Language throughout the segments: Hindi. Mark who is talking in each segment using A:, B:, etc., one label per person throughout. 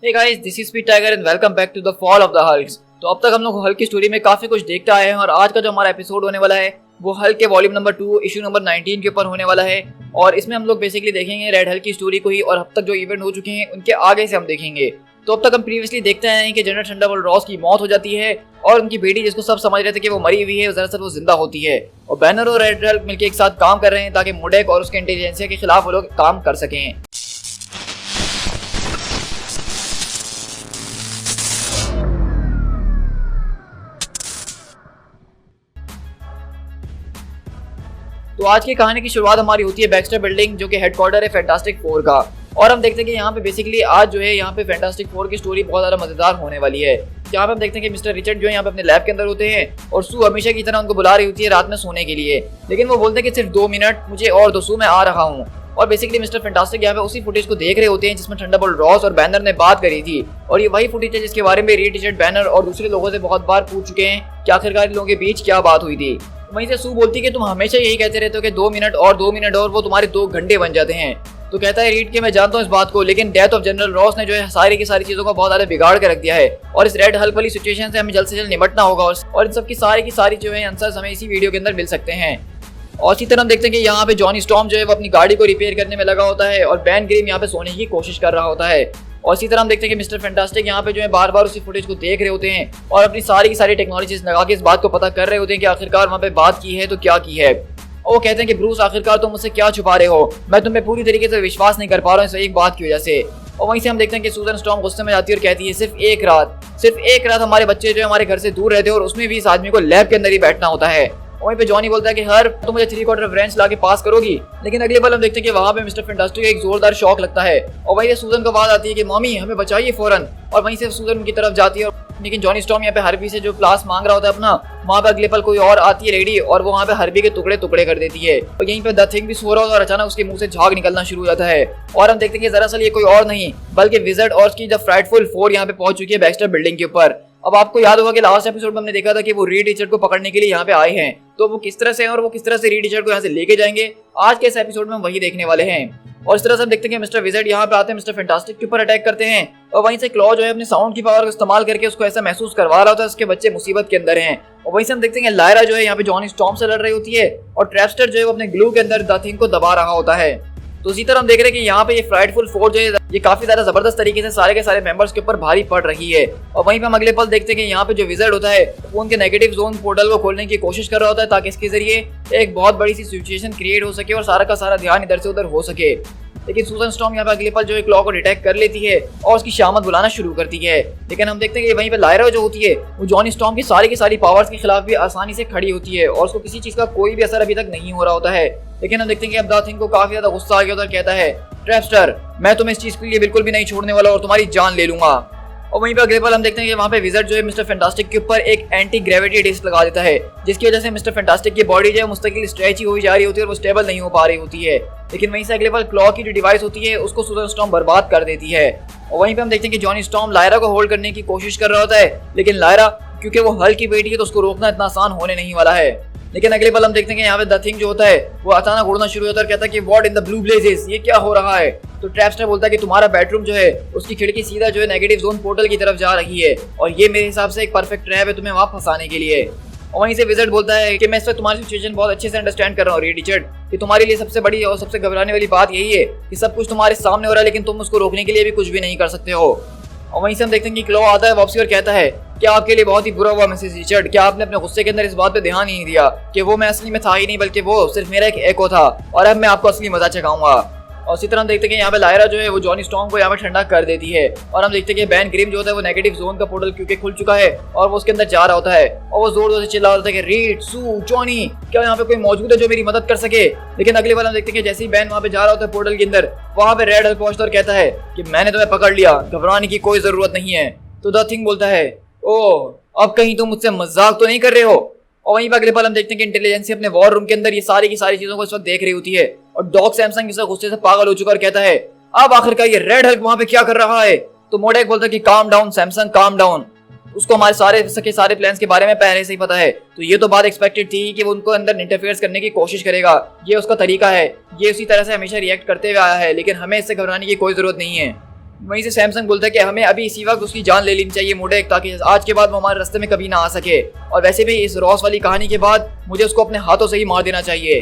A: Hey guys, this is speed tiger and welcome back to the fall of the hulks. तो अब तक हम लोग हल्क की स्टोरी में काफी कुछ देखते आए हैं और आज का जो हमारा एपिसोड होने वाला है वो हल्क के वॉल्यूम नंबर 2 इशू नंबर 19 के ऊपर होने वाला है। और इसमें हम लोग बेसिकली देखेंगे रेड हल्क की स्टोरी को ही, और अब तक जो इवेंट हो चुके हैं उनके आगे से हम देखेंगे। तो अब तक हम प्रीवियसली देखते हैं कि जनरल थंडरबोल्ट रॉस की मौत हो जाती है और उनकी बेटी, जिसको सब समझ रहे थे कि वो मरी हुई है, दरअसल वो जिंदा होती है। और बैनर और रेड हल्क मिलकर एक साथ काम कर रहे हैं ताकि मोडेक और उसके इंटेलिजेंसिया के खिलाफ वो लोग काम कर सकें। तो आज की कहानी की शुरुआत हमारी होती है बैक्स्टर बिल्डिंग, जो कि हेडक्वार्टर है फैंटास्टिक फोर का। और हम देखते हैं कि यहाँ पे बेसिकली आज जो है यहाँ पे फैंटास्टिक फोर की स्टोरी बहुत ज़्यादा मजेदार होने वाली है। यहाँ पे हम देखते हैं कि मिस्टर रिचर्ड जो है यहाँ पे अपने लैब के अंदर होते हैं और सू हमेशा की तरह उनको बुला रही होती है रात में सोने के लिए, लेकिन वो बोलते हैं कि सिर्फ 2 मिनट मुझे और दो, सू मैं आ रहा हूँ। और बेसिकली मिस्टर फैंटास्टिक यहाँ पे उसी फुटेज को देख रहे होते हैं जिसमें थंडरबोल्ट रॉस और बैनर ने बात करी थी। और ये वही फुटेज है जिसके बारे में रीड रिचर्ड, बैनर और दूसरे लोगों से बहुत बार पूछ चुके हैं कि आखिरकार इन लोगों के बीच क्या बात हुई थी। वहीं से सू बोलती है कि तुम हमेशा यही कहते रहते हो कि 2 मिनट और 2 मिनट और वो तुम्हारे 2 घंटे बन जाते हैं। तो कहता है रीड के मैं जानता हूँ इस बात को, लेकिन डेथ ऑफ जनरल रॉस ने जो है सारी की सारी चीजों को बहुत ज्यादा बिगाड़ के रख दिया है और इस रेड हल्क वाली सिचुएशन से हमें जल्द से जल्द निपटना होगा। और इन सब की सारी जो है आंसर्स हमें इसी वीडियो के अंदर मिल सकते हैं। और इसी तरह हम देखते हैं कि यहाँ पे जॉनी स्टॉर्म जो है वो अपनी गाड़ी को रिपेयर करने में लगा होता है और बैन ग्रिम यहाँ पे सोने की कोशिश कर रहा होता है। और इसी तरह हम देखते हैं कि मिस्टर फैंटास्टिक यहाँ पे जो है बार बार उसी फुटेज को देख रहे होते हैं और अपनी सारी की सारी टेक्नोलॉजीज लगा के इस बात को पता कर रहे होते हैं कि आखिरकार वहाँ पे बात की है तो क्या की है। और वो कहते हैं कि ब्रूस आखिरकार तुम मुझसे क्या छुपा रहे हो, मैं तुम्हें पूरी तरीके से विश्वास नहीं कर पा रहा हूँ इस एक बात की वजह से। और वहीं से हम देखते हैं कि सूजन स्टॉर्म गुस्से में जाती है और कहती है सिर्फ एक रात हमारे बच्चे जो है हमारे घर से दूर रहते हैं और उसमें भी इस आदमी को लैब के अंदर ही बैठना होता है। वहीं पे जॉनी बोलता है कि हर तुम मुझे 3/4 रेंच ला के पास करोगी, लेकिन अगले बार हम देखते हैं कि वहां पे मिस्टर फैंटास्टिक एक जोरदार शॉक लगता है और वहीं से सूजन को आवाज आती है कि मम्मी हमें बचाइए फौरन। और वहीं से सूजन उनकी तरफ जाती है, लेकिन जॉनी स्टॉर्म यहाँ पे हर्बी से जो क्लास मांग रहा होता है अपना, वहाँ पे अगले पल कोई और आती है लेडी और वो वहाँ पे हर्बी के टुकड़े टुकड़े कर देती है। और यहीं पे द थिंग भी सो रहा होता है और अचानक उसके मुंह से झाग निकलना शुरू हो जाता है और हम देखते हैं कि दरअसल ये कोई और नहीं बल्कि विज़र्ड और उसकी द फ्राइटफुल फोर यहाँ पे पहुंच चुकी है बैक्स्टर बिल्डिंग के ऊपर। अब आपको याद होगा कि लास्ट एपिसोड में हमने देखा था कि वो रीड रिचर्ड को पकड़ने के लिए यहाँ पे आए हैं, तो वो किस तरह से हैं और वो किस तरह से रीड रिचर्ड को यहाँ से लेके जाएंगे, आज के इस एपिसोड में हम वही देखने वाले हैं। और इस तरह से हम देखते हैं कि मिस्टर विज़र्ड यहाँ पे आते हैं, मिस्टर फैंटास्टिक के ऊपर अटैक करते हैं और वहीं से क्लॉ जो है अपने साउंड की पावर को इस्तेमाल करके उसको ऐसा महसूस करवा रहा होता है उसके बच्चे मुसीबत के अंदर हैं। और वहीं से हम देखते हैं कि लायरा जो है यहाँ पे जॉनी स्टॉर्म से लड़ रही होती है और ट्रैपस्टर जो है वो अपने ग्लू के अंदर द थिंग को दबा रहा होता है। तो इसी तरह हम देख रहे हैं कि यहाँ पे ये फ्राइटफुल फोर जो है ये काफी ज्यादा जबरदस्त तरीके से सारे के सारे मेंबर्स के ऊपर भारी पड़ रही है। और वहीं पे हम अगले पल देखते हैं कि यहाँ पे जो विज़र्ड होता है वो उनके नेगेटिव जोन पोर्टल को खोलने की कोशिश कर रहा होता है ताकि इसके जरिए एक बहुत बड़ी सी सिचुएशन क्रिएट हो सके और सारा का सारा ध्यान इधर से उधर हो सके। लेकिन सूजन स्टॉर्म यहाँ पे अगले पल जो है क्लॉ को डिटेक्ट कर लेती है और उसकी शामत बुलाना शुरू करती है। लेकिन हम देखते हैं कि वहीं पे लायरा जो होती है वो जॉनी स्टॉर्म की सारी पावर्स के खिलाफ भी आसानी से खड़ी होती है और उसको किसी चीज का कोई भी असर अभी तक नहीं हो रहा होता है। लेकिन हम देखते हैं कि अब द थिंग को काफी ज्यादा गुस्सा आ गया और कहता है ट्रैपस्टर मैं तुम्हें इस चीज के लिए बिल्कुल भी नहीं छोड़ने वाला और तुम्हारी जान ले लूंगा। और वहीं पे अगले पल हम देखते हैं कि वहाँ पे विज़र्ड जो है मिस्टर फैंटास्टिक के ऊपर एक एंटी ग्रेविटी डिस्क लगा देता है, जिसकी वजह से मिस्टर फैंटास्टिक की बॉडी जो है मुस्तकिल स्ट्रेच हुई जा रही होती है और वो स्टेबल नहीं हो पा रही होती है। लेकिन वहीं से अगले पल क्लॉ की जो डिवाइस होती है उसको सूजन स्टॉर्म बर्बाद कर देती है। और वहीं पे हम देखते हैं कि जॉनी स्टॉर्म लायरा को होल्ड करने की कोशिश कर रहा होता है, लेकिन लायरा क्योंकि वो हल्क की बेटी है तो उसको रोकना इतना आसान होने नहीं वाला है। लेकिन अगले पल हम देखते हैं कि यहाँ पे द थिंग जो होता है वो अचानक उड़ना शुरू होता है और कहता है कि what in the blue blazes, ये क्या हो रहा है। तो ट्रैपस्टर बोलता है कि तुम्हारा बेडरूम जो है उसकी खिड़की सीधा जो है नेगेटिव जोन पोर्टल की तरफ जा रही है और ये मेरे हिसाब से एक परफेक्ट ट्रैप है तुम्हें वहां फंसाने के लिए। और वहीं से विज़र्ड बोलता है कि मैं इस वक्त तुम्हारी सिचुएशन बहुत अच्छे से अंडरस्टैंड कर रहा हूँ रीड रिचर्ड, कि तुम्हारे लिए सबसे बड़ी और सबसे घबराने वाली बात यही है कि सब कुछ तुम्हारे सामने हो रहा है लेकिन तुम उसको रोकने के लिए भी कुछ भी नहीं कर सकते हो। और वहीं से हम देखते हैं कि क्लॉ आता है वापसी और कहता है क्या आपके लिए बहुत ही बुरा हुआ मिसेस रिचर्ड, क्या आपने अपने गुस्से के अंदर इस बात पे ध्यान ही नहीं दिया कि वो मैं असली में था ही नहीं बल्कि वो सिर्फ मेरा एक एको था और अब मैं आपको असली मजा चखाऊंगा। और इसी तरह हम देखते हैं कि यहाँ पे लायरा जो है वो जॉनी स्टॉर्म को यहाँ पे ठंडा कर देती है और हम देखते हैं कि बैन ग्रिम जो होता है वो नेगेटिव जोन का पोर्टल क्योंकि खुल चुका है और वो उसके अंदर जा रहा होता है और वो जोर जोर से चिल्ला रहा होता है कि रीड, सू, जॉनी क्या यहाँ पे कोई मौजूद है जो मेरी मदद कर सके। लेकिन अगले बार हम देखते हैं कि जैसे ही बैन वहाँ पे जा रहा होता है पोर्टल के अंदर, वहाँ पे रेड हल्क पहुंचता और कहता है कि मैंने तुम्हें पकड़ लिया, घबराने की कोई जरूरत नहीं है। तो द थिंग बोलता है ओह अब कहीं तुम मुझसे मजाक तो नहीं कर रहे हो। और वहीं पर अगले पल हम देखते हैं कि इंटेलिजेंस अपने वॉर रूम के अंदर ये सारी की सारी चीजों को इस वक्त देख रही होती है और डॉग सैमसंग इस गुस्से से पागल हो चुका और कहता है अब आखिरकार ये रेड हल्क वहां पे क्या कर रहा है। तो मोडेक बोलता है कि calm down Samsung calm down, उसको हमारे सारे प्लान्स के बारे में पहले से ही पता है, तो ये तो बात एक्सपेक्टेड थी कि वो उनको अंदर इंटरफेयर करने की कोशिश करेगा, ये उसका तरीका है, ये उसी तरह से हमेशा रिएक्ट करते हुए आया है, लेकिन हमें इससे घबराने की कोई जरूरत नहीं है। वहीं से सैमसंग बोलता है कि हमें अभी इसी वक्त उसकी जान ले लेनी चाहिए मोडेक, ताकि आज के बाद वो हमारे रास्ते में कभी ना आ सके। और वैसे भी इस रॉस वाली कहानी के बाद मुझे उसको अपने हाथों से ही मार देना चाहिए।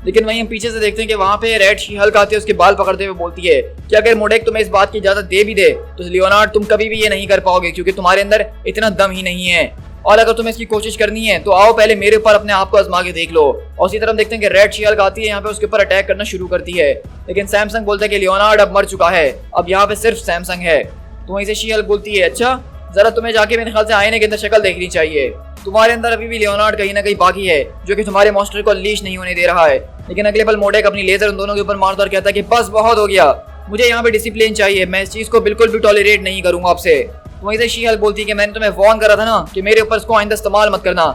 A: लेकिन वहीं हम पीछे से देखते हैं कि वहाँ पे रेड शी हल्क आती है, उसके बाल पकड़ते हुए बोलती है कि अगर मोडेक तुम्हें इस बात की इजाजत दे भी दे तो लियोनार्ड तुम कभी भी ये नहीं कर पाओगे, क्योंकि तुम्हारे अंदर इतना दम ही नहीं है। और अगर तुम्हें इसकी कोशिश करनी है तो आओ पहले मेरे ऊपर अपने आप को आजमा के देख लो। और इसी तरह हम देखते हैं कि रेड शी हल्क आती है, यहाँ पे उसके ऊपर अटैक करना शुरू करती है। लेकिन सैमसंग बोलता है कि लियोनार्ड अब मर चुका है, अब यहाँ पे सिर्फ सैमसंग है। तो वहीं से शी हल्क बोलती है अच्छा, जरा तुम्हें जाके मेरे ख्याल से आईने के अंदर शक्ल देखनी चाहिए। तुम्हारे अंदर अभी भी लियोनार्ड कहीं ना कहीं बाकी है, जो कि तुम्हारे मॉन्स्टर को अनलीश नहीं होने दे रहा है। लेकिन अगले पल मोडेक अपनी लेजर उन दोनों के ऊपर मारता और कहता है कि बस बहुत हो गया, मुझे यहाँ पे डिसिप्लिन चाहिए, मैं इस चीज को बिल्कुल भी टॉलरेट नहीं करूंगा आपसे। तो वहीं से शी हल्क बोलती है कि मैंने तुम्हें वार्न करा था ना कि मेरे ऊपर इसको आइंदा इस्तेमाल मत करना।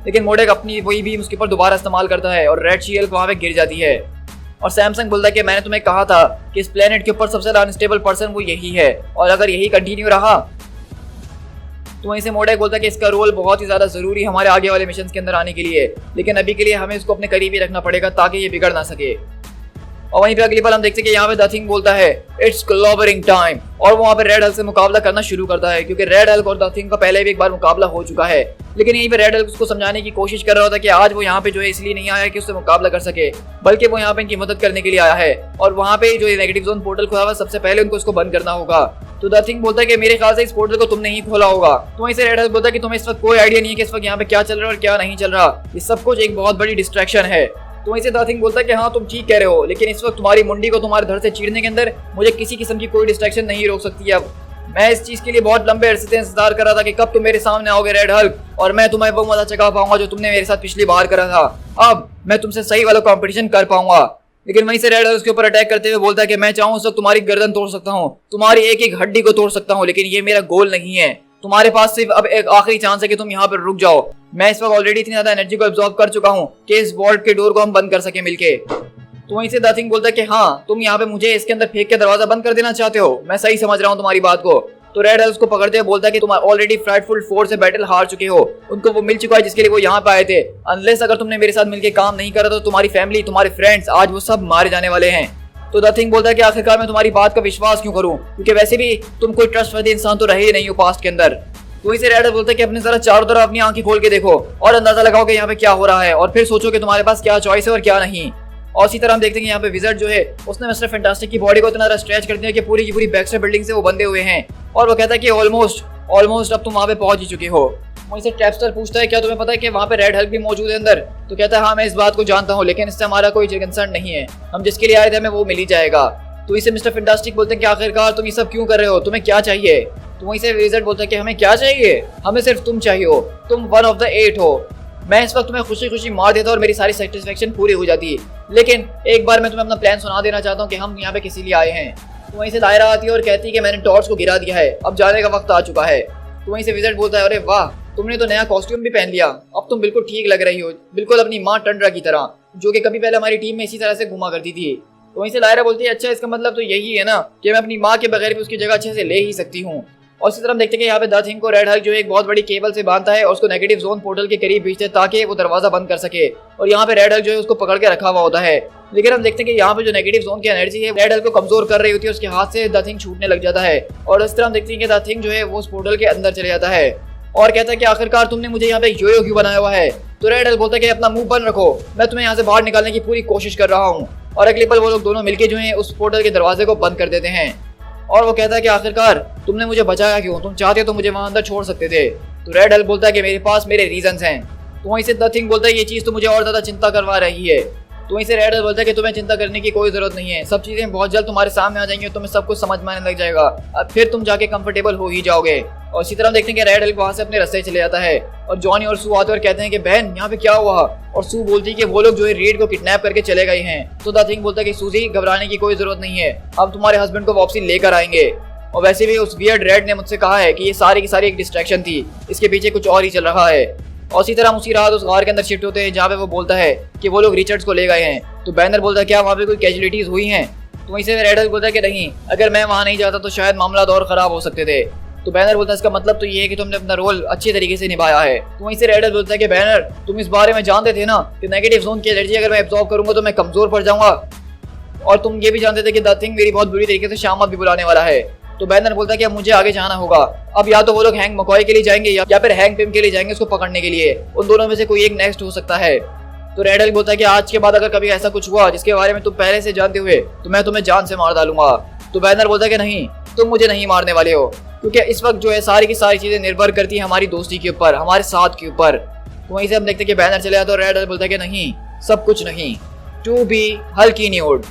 A: लेकिन मोडेक अपनी वही भी उसके ऊपर दोबारा इस्तेमाल करता है और रेड शी हल्क वहाँ पे गिर जाती है। और सैमसंग बोलता है कि मैंने तुम्हें कहा था कि इस प्लेनेट के ऊपर सबसे ज्यादा अनस्टेबल पर्सन वो यही है, और अगर यही कंटिन्यू रहा तो वहीं से मोडेक बोलता है कि इसका रोल बहुत ही ज्यादा जरूरी हमारे आगे वाले मिशन के अंदर आने के लिए, लेकिन अभी के लिए हमें इसको अपने करीब ही रखना पड़ेगा ताकि ये बिगड़ ना सके। और वहीं पे अगली बार हम देखते हैं कि यहाँ पे द थिंग बोलता है इट्स क्लोबरिंग टाइम, और वो वहाँ पे रेड हल्क से मुकाबला करना शुरू करता है, क्योंकि रेड हल्क और द थिंग का पहले भी एक बार मुकाबला हो चुका है। लेकिन यहीं पे रेड हल्क उसको समझाने की कोशिश कर रहा होता है कि आज वो यहाँ पे जो है इसलिए नहीं आया कि उससे मुकाबला कर सके, बल्कि वो यहाँ पे इनकी मदद करने के लिए आया है। और वहाँ पे जो नेगेटिव जोन पोर्टल खुला हुआ सबसे पहले उनको इसको बंद करना होगा। तो द थिंग बोलता है कि मेरे ख्याल से इस पोर्टल को तुमने ही खोला होगा। तो वहीं से रेड हल्क बोलता है कि तुम्हें इस वक्त कोई आइडिया नहीं है कि इस वक्त यहाँ पे क्या चल रहा है और क्या नहीं चल रहा, ये सब कुछ एक बहुत बड़ी डिस्ट्रैक्शन है। तो वहीं से द थिंग बोलता है कि हाँ तुम ठीक कह रहे हो, लेकिन इस वक्त तुम्हारी मुंडी को तुम्हारे धड़ से चीरने के अंदर मुझे किसी किस्म की कोई डिस्ट्रैक्शन नहीं रोक सकती है। अब मैं इस चीज के लिए बहुत लंबे अरसे से इंतजार कर रहा था कि कब तुम मेरे सामने आओगे रेड हल्क, और मैं तुम्हें वो मजा चखा पाऊंगा जो तुमने मेरे साथ पिछली बार करा था। अब मैं तुमसे सही वाला कंपटीशन कर पाऊंगा। लेकिन वहीं से रेड हल्क उसके ऊपर अटैक करते हुए बोलता है कि मैं चाहूँ तो तुम्हारी गर्दन तोड़ सकता हूँ, तुम्हारी एक एक हड्डी को तोड़ सकता हूँ, लेकिन ये मेरा गोल नहीं है। तुम्हारे पास सिर्फ अब एक आखिरी चांस है कि तुम यहाँ पर रुक जाओ। मैं इस वक्त ऑलरेडी इतनी ज्यादा एनर्जी को एब्जॉर्ब कर चुका हूँ कि इस वॉल्ट के डोर को हम बंद कर सके मिलके। तो वहीं से द थिंग बोलता है कि हाँ तुम यहाँ पे मुझे इसके अंदर फेंक के दरवाजा बंद कर देना चाहते हो, मैं सही समझ रहा हूँ तुम्हारी बात को। तो रेड हल्क को पकड़ते हुए बोलता है कि तुम ऑलरेडी फ्राइटफुल 4 से बैटल हार चुके हो, उनको वो मिल चुका है जिसके लिए वो यहाँ पे आए थे। अनलेस अगर तुमने मेरे साथ मिलकर काम नहीं करा तो तुम्हारी फैमिली, तुम्हारे फ्रेंड्स आज वो सब मारे जाने वाले हैं। तो द थिंग बोलता है कि आखिरकार मैं तुम्हारी बात का विश्वास क्यों करूं, क्योंकि वैसे भी तुम कोई ट्रस्टवर्दी इंसान तो रहे ही नहीं हो पास्ट के अंदर। तो वहीं से रेड हल्क बोलता है कि अपने जरा चारों तरफ अपनी आंखें खोल के देखो और अंदाजा लगाओ कि यहाँ पे क्या हो रहा है, और फिर सोचो कि तुम्हारे पास क्या चॉइस है और क्या नहीं। और इसी तरह हम देखते हैं कि यहाँ पे विज़र्ड जो है उसने मिस्टर फैंटास्टिक की बॉडी को इतना ज्यादा स्ट्रेच कर दिया कि पूरी की पूरी बैक्स्टर बिल्डिंग से वो बंधे हुए हैं, और वो कहता है कि ऑलमोस्ट अब तुम वहाँ पे पहुंच ही चुके हो। वहीं से ट्रैपस्टर पूछता है क्या तुम्हें पता है कि वहाँ पे रेड हल्क भी मौजूद है अंदर। तो कहता है हाँ मैं इस बात को जानता हूँ, लेकिन इससे हमारा कोई कंसर्न नहीं है, हम जिसके लिए आए थे हमें वो मिल ही जाएगा। तो इसे मिस्टर फैंटास्टिक बोलते हैं कि आखिरकार तुम ये सब क्यों कर रहे हो, तुम्हें क्या चाहिए। तो वहीं से विज़र्ड बोलता है कि हमें क्या चाहिए, हमें सिर्फ तुम चाहिए हो, तुम 1 ऑफ द 8 हो। मैं इस वक्त तुम्हें खुशी खुशी मार देता और मेरी सारी सेटिस्फेक्शन पूरी हो जाती है, लेकिन एक बार मैं तुम्हें अपना प्लान सुना देना चाहता हूँ कि हम यहाँ पे किसी लिए आए हैं। तो वहीं से दायरा आती है और कहती है कि मैंने टॉर्च को गिरा दिया है, अब जाने का वक्त आ चुका है। तो वहीं से विज़र्ड बोलता है अरे वाह तुमने तो नया कॉस्ट्यूम भी पहन लिया, अब तुम बिल्कुल ठीक लग रही हो, बिल्कुल अपनी माँ टंडरा की तरह, जो कि कभी पहले हमारी टीम में इसी तरह से घुमा करती थी। तो वहीं से लायरा बोलती है अच्छा इसका मतलब तो यही है ना कि मैं अपनी माँ के बगैर भी उसकी जगह अच्छे से ले ही सकती हूँ। और इसी तरह हम देखते हैं कि यहाँ पे द थिंग को रेड हल्क जो एक बहुत बड़ी केबल से बांधता है और उसको नेगेटिव जोन पोर्टल के करीब भेजते हैं ताकि वो दरवाजा बंद कर सके, और यहाँ पे रेड हल्क जो है उसको पकड़ के रखा हुआ होता है। लेकिन हम देखते हैं कि यहाँ पे जो नेगेटिव जोन की एनर्जी है रेड हल्क को कमजोर कर रही होती है, उसके हाथ से द थिंग छूटने लग जाता है, और इस तरह हम देखते हैं कि द थिंग जो है वो उस पोर्टल के अंदर चले जाता है और कहता है कि आखिरकार तुमने मुझे यहाँ पे यो क्यों बनाया हुआ है। तो रेड हल्क बोलता है कि अपना मुंह बंद रखो, मैं तुम्हें यहाँ से बाहर निकालने की पूरी कोशिश कर रहा हूँ। और अगले पल वो लोग दोनों मिलकर जो है उस पोर्टल के दरवाजे को बंद कर देते हैं, और वो कहता है कि आखिरकार तुमने मुझे बचाया क्यों, तुम चाहते तो मुझे वहां अंदर छोड़ सकते थे। तो रेड हल्क बोलता है कि मेरे पास मेरे रीजंस हैं। तो वहीं से द थिंग बोलता है ये चीज़ तो मुझे और ज़्यादा चिंता करवा रही है। तो वहीं से रेड हल्क बोलता है कि तुम्हें चिंता करने की कोई ज़रूरत नहीं है, सब चीज़ें बहुत जल्द तुम्हारे सामने आ जाएंगी और तुम्हें सब कुछ समझ में आने लग जाएगा, अब फिर तुम जाके कंफर्टेबल हो ही जाओगे। और इसी तरह देखते हैं कि रेड हल्क वहाँ से अपने रास्ते चले जाता है और जॉनी और सू आते और कहते हैं कि बहन यहाँ पे क्या हुआ, और सू बोलती है कि वो लोग जो है रीड को किडनैप करके चले गए हैं। तो द थिंग बोलता है कि सूजी घबराने की कोई ज़रूरत नहीं है, अब तुम्हारे हस्बैंड को वापसी लेकर आएंगे। और वैसे भी उस वियर्ड रेड ने मुझसे कहा है कि ये सारी की सारी एक डिस्ट्रैक्शन थी, इसके पीछे कुछ और ही चल रहा है। और इसी तरह हम उसी रात उस गार के अंदर शिफ्ट होते हैं जहाँ पे वो बोलता है कि वो लोग रिचर्ड्स को ले गए हैं। तो बैनर बोलता है क्या वहाँ पे कोई कैजुअलिटीज हुई हैं। तो वहीं से रेड हल्क बोलता है कि नहीं, अगर मैं वहाँ नहीं जाता तो शायद मामला और ख़राब हो सकते थे। तो बैनर बोलता है इसका मतलब तो ये है कि तुमने अपना रोल अच्छे तरीके से निभाया है। तो वहीं से रेड हल्क बोलता है कि बैनर तुम इस बारे में जानते थे ना कि नेगेटिव जोन की एनर्जी अगर मैं एब्जॉर्ब करूंगा तो मैं कमज़ोर पड़ जाऊंगा, और तुम ये भी जानते थे कि द थिंग मेरी बहुत बुरी तरीके से शामत भी बुलाने वाला है। तो बैनर बोलता है कि अब मुझे आगे जाना होगा। अब या तो वो लोग हैंक मकॉय के लिए जाएंगे या फिर हैंक पिम के लिए जाएंगे उसको पकड़ने के लिए। उन दोनों में से कोई एक नेक्स्ट हो सकता है। तो रेड हल्क बोलता है कि आज के बाद अगर कभी ऐसा कुछ हुआ जिसके बारे में तुम पहले से जानते हुए तो मैं तुम्हें जान से मार डालूंगा। तो बैनर बोलता है कि नहीं, तुम मुझे नहीं मारने वाले हो, क्योंकि इस वक्त जो है सारी की सारी चीजें निर्भर करती है हमारी दोस्ती के ऊपर, हमारे साथ के ऊपर। तो वहीं से हम देखते हैं कि बैनर चले जाता है और रेड हल्क बोलता है कि नहीं, सब कुछ नहीं, to be hulk in your